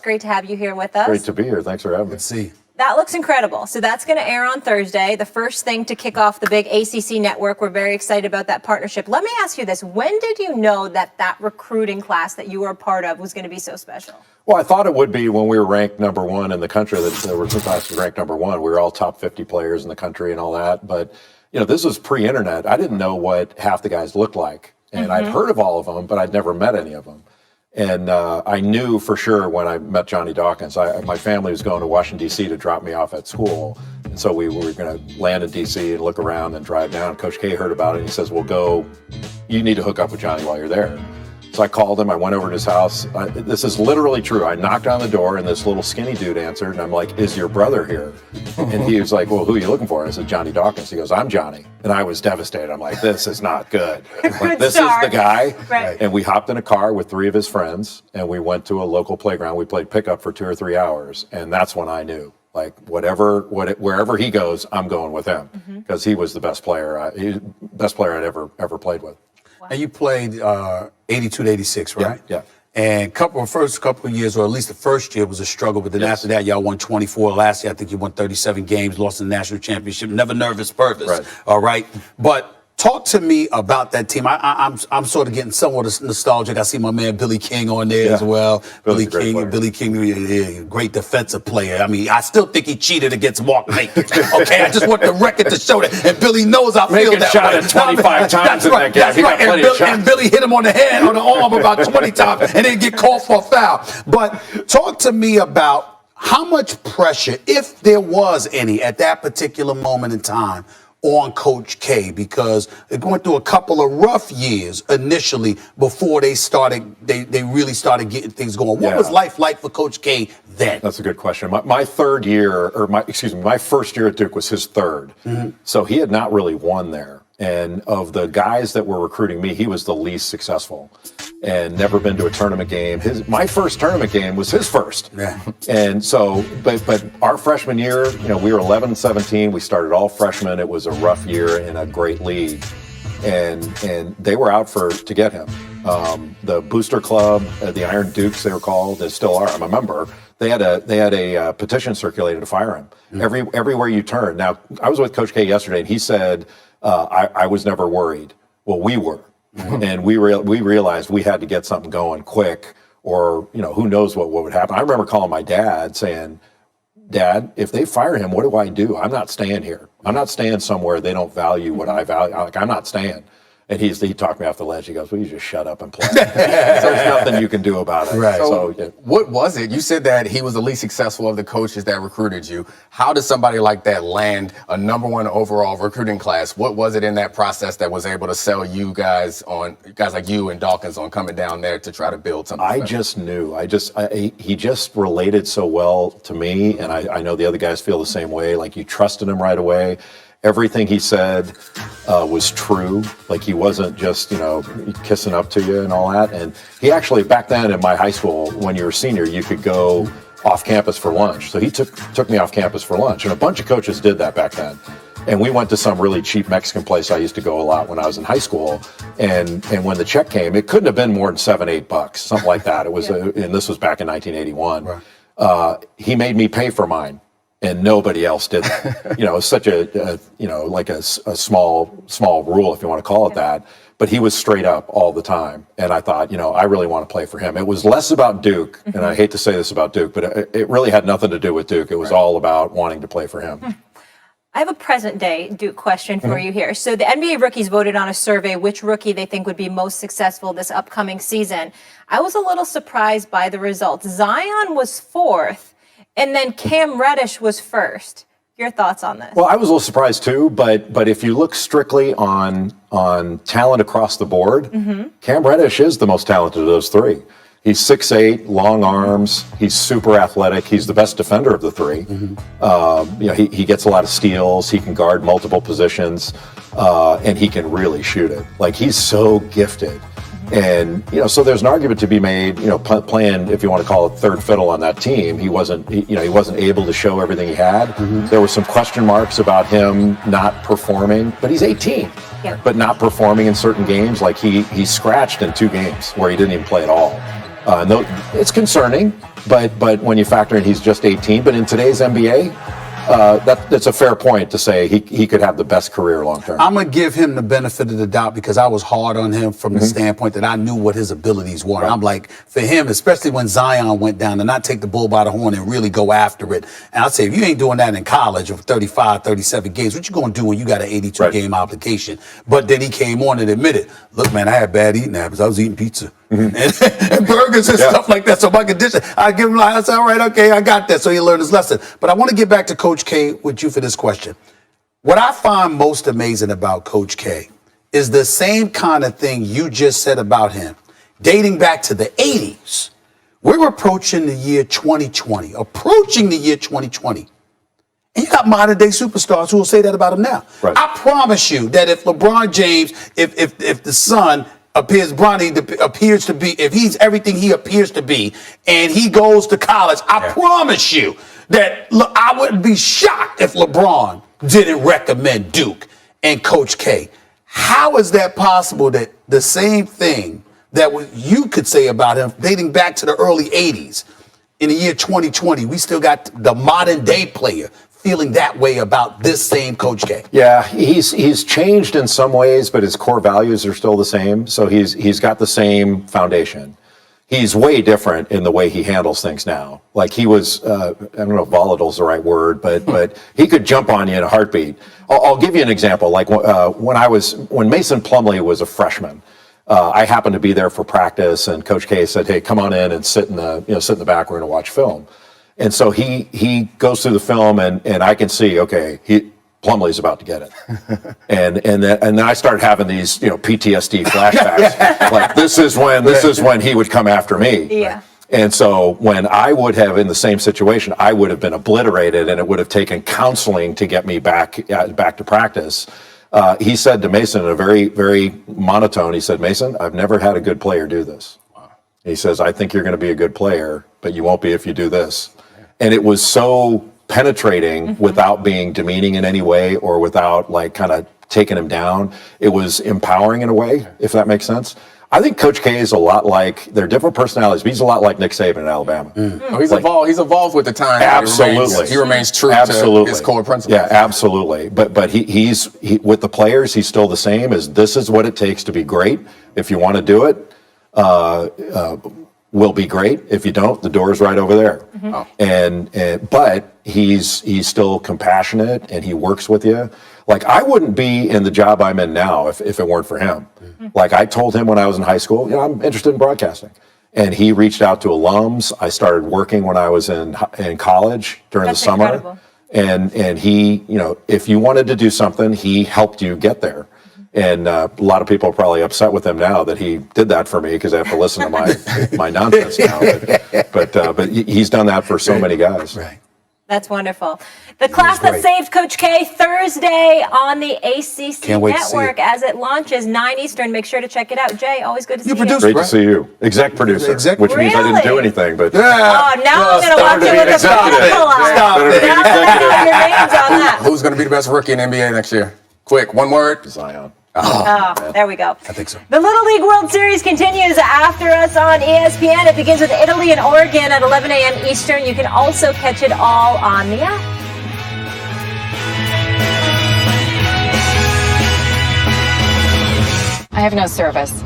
Great to have you here with us. Great to be here. Thanks for having me. Let's see. That looks incredible. So that's going to air on Thursday, the first thing to kick off the big ACC network. We're very excited about that partnership. Let me ask you this. When did you know that recruiting class that you were a part of was going to be so special? Well, I thought it would be when we were ranked #1 in the country. The recruiting class was ranked #1. We were all top 50 players in the country and all that. But, this was pre-internet. I didn't know what half the guys looked like. And I'd heard of all of them, but I'd never met any of them. And I knew for sure when I met Johnny Dawkins, my family was going to Washington, D.C. to drop me off at school. And so we were going to land in D.C. and look around and drive down. Coach K heard about it and he says, well, you need to hook up with Johnny while you're there. So I called him. I went over to his house. This is literally true. I knocked on the door and this little skinny dude answered. And I'm like, is your brother here? And he was like, well, who are you looking for? I said, Johnny Dawkins. He goes, I'm Johnny. And I was devastated. I'm like, this is not good. Like, this is the guy. Right. And we hopped in a car with 3 of his friends and we went to a local playground. We played pickup for 2 or 3 hours. And that's when I knew, like, wherever he goes, I'm going with him because he was the best player. Best player I'd ever played with. Wow. And you played 82 to 86, right? Yeah. And first couple of years, or at least the first year, was a struggle. But then after that, y'all won 24. Last year, I think you won 37 games, lost the national championship. Never nervous purpose. Right. All right. But talk to me about that team. I'm sort of getting somewhat nostalgic. I see my man Billy King on there as well. Billy King, great defensive player. I mean, I still think he cheated against Mark Macon. Okay, I just want the record to show that. And Billy knows I feel that shot way. it 25 times in that game. That's right. And Billy hit him on the head, on the arm about 20 times, and then get called for a foul. But talk to me about how much pressure, if there was any, at that particular moment in time, on Coach K, because they're going through a couple of rough years initially before they really started getting things going. What was life like for Coach K then? That's a good question. My first year at Duke was his third. So he had not really won there. And of the guys that were recruiting me, he was the least successful and never been to a tournament game. My first tournament game was his first. Yeah. And so, but our freshman year, we were 11-17. We started all freshmen. It was a rough year in a great league. And they were out to get him. The Booster Club, the Iron Dukes, they were called, they still are, I'm a member. They had a petition circulated to fire him. Everywhere you turn. Now, I was with Coach K yesterday, and he said, I was never worried. Well, we were. And we realized we had to get something going quick, or who knows what would happen. I remember calling my dad saying, Dad, if they fire him, what do I do? I'm not staying here. I'm not staying somewhere they don't value what I value. I'm not staying. And he talked me off the ledge. He goes, well, you just shut up and play. There's nothing you can do about it. Right. So what was it? You said that he was the least successful of the coaches that recruited you. How does somebody like that land a #1 overall recruiting class? What was it in that process that was able to sell you guys like you and Dawkins on coming down there to try to build something? I just knew. He just related so well to me, and I know the other guys feel the same way. Like, you trusted him right away. Everything he said was true. Like, he wasn't just, kissing up to you and all that. And he actually, back then in my high school, when you were a senior, you could go off campus for lunch. So he took me off campus for lunch. And a bunch of coaches did that back then. And we went to some really cheap Mexican place I used to go a lot when I was in high school. And when the check came, it couldn't have been more than $7-8, something like that. It was, and this was back in 1981. Right. He made me pay for mine. And nobody else did that. It's such a small rule, if you want to call it that. But he was straight up all the time. And I thought, I really want to play for him. It was less about Duke, and I hate to say this about Duke, but it really had nothing to do with Duke. It was all about wanting to play for him. I have a present-day Duke question for you here. So the NBA rookies voted on a survey which rookie they think would be most successful this upcoming season. I was a little surprised by the results. Zion was 4th. And then Cam Reddish was 1st. Your thoughts on this? Well, I was a little surprised too, but if you look strictly on talent across the board, Cam Reddish is the most talented of those 3. He's 6'8", long arms. He's super athletic. He's the best defender of the 3. He gets a lot of steals. He can guard multiple positions, and he can really shoot it. Like, he's so gifted. And, so there's an argument to be made, playing, if you want to call it third fiddle on that team, he wasn't able to show everything he had. There were some question marks about him not performing, but he's 18, but not performing in certain games. Like, he scratched in 2 games where he didn't even play at all. It's concerning, but when you factor in he's just 18, but in today's NBA, that's a fair point to say he could have the best career long term. I'm going to give him the benefit of the doubt because I was hard on him from the standpoint that I knew what his abilities were. Right. I'm like, for him, especially when Zion went down, to not take the bull by the horn and really go after it. And I'd say, if you ain't doing that in college of 35, 37 games, what you going to do when you got an 82-game obligation? But then he came on and admitted, look, man, I had bad eating habits. I was eating pizza. And burgers and stuff like that. So my condition, I give him I said, all right, okay, I got that. So he learned his lesson. But I want to get back to Coach K with you for this question. What I find most amazing about Coach K is the same kind of thing you just said about him, dating back to the 80s. We're approaching the year 2020, And you got modern day superstars who will say that about him now. Right. I promise you that if LeBron James, if the son appears to be, if he's everything he appears to be, and he goes to college, I promise you that I wouldn't be shocked if LeBron didn't recommend Duke and Coach K. How is that possible that the same thing that you could say about him dating back to the early 80s, in the year 2020, we still got the modern day player feeling that way about this same Coach K? Yeah, he's changed in some ways, but his core values are still the same. So he's got the same foundation. He's way different in the way he handles things now. Like he was, I don't know if volatile is the right word, but he could jump on you in a heartbeat. I'll give you an example. Like when Mason Plumlee was a freshman, I happened to be there for practice, and Coach K said, "Hey, come on in and sit in the back. We're going to watch film." And so he goes through the film, and I can see, okay, Plumlee's about to get it, and then I started having these PTSD flashbacks. Like this is when he would come after me. Yeah. And so when I would have in the same situation, I would have been obliterated, and it would have taken counseling to get me back to practice. He said to Mason in a very, very monotone, he said, "Mason, I've never had a good player do this." Wow. He says, "I think you're going to be a good player, but you won't be if you do this." And it was so penetrating without being demeaning in any way or without like kind of taking him down. It was empowering in a way, if that makes sense. I think Coach K is a lot like, they're different personalities, but he's a lot like Nick Saban in Alabama. Oh, he's evolved with the time. Absolutely. He remains true to his core principles. Yeah, absolutely. But he's with the players, he's still the same. This is what it takes to be great. If you want to do it, will be great. If you don't, the door's right over there. But he's still compassionate, and he works with you. Like I wouldn't be in the job I'm in now if it weren't for him. Like I told him when I was in high school, I'm interested in broadcasting, and he reached out to alums. I started working when I was in college during the summer, incredible. and he, if you wanted to do something, he helped you get there. And a lot of people are probably upset with him now that he did that for me because I have to listen to my nonsense now. But he's done that for so many guys. Right. That's wonderful. The class that saved Coach K, Thursday on the ACC Network as it launches 9 Eastern. Make sure to check it out. Jay, always good to see you. Great to see you. Exec producer, which means I didn't do anything. But oh, now I'm going to watch it with a Stop it. Now I'm your names on that. Who's going to be the best rookie in the NBA next year? Quick, one word. Zion. Oh, there we go. I think so. The Little League World Series continues after us on ESPN. It begins with Italy and Oregon at 11 a.m. Eastern. You can also catch it all on the app. I have no service.